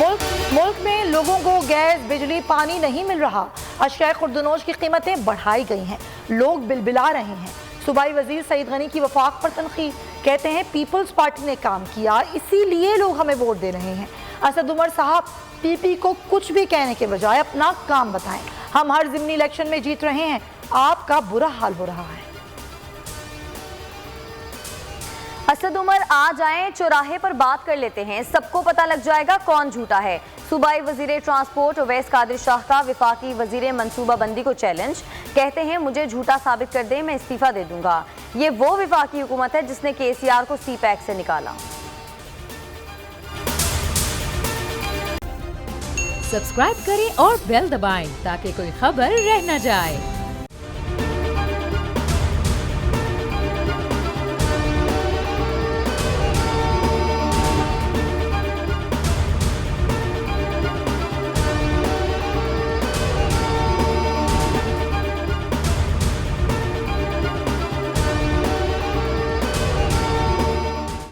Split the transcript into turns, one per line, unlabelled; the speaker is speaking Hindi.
मुल्क में लोगों को गैस, बिजली, पानी नहीं मिल रहा। अशयाए खुर्दनोश की कीमतें बढ़ाई गई हैं, लोग बिलबिला रहे हैं। सूबाई वजीर सईद गनी की वफाक पर तनकीद, कहते हैं पीपल्स पार्टी ने काम किया, इसीलिए लोग हमें वोट दे रहे हैं। असद उमर साहब, पीपी को कुछ भी कहने के बजाय अपना काम बताएं। हम हर ज़िमनी इलेक्शन में जीत रहे हैं, आपका बुरा हाल हो रहा है।
असद उमर, आ जाएं, चौराहे पर बात कर लेते हैं, सबको पता लग जाएगा कौन झूठा है। सूबाई वजीर ट्रांसपोर्ट उवैस कादिर शाह का विफाकी वजीर मनसूबाबंदी को चैलेंज, कहते हैं मुझे झूठा साबित कर दे, मैं इस्तीफा दे दूंगा। ये वो विफाकी हुकूमत है जिसने KCR को CPAC से निकाला।
सब्सक्राइब करें और बेल दबाएं ताकि कोई खबर रह न जाए।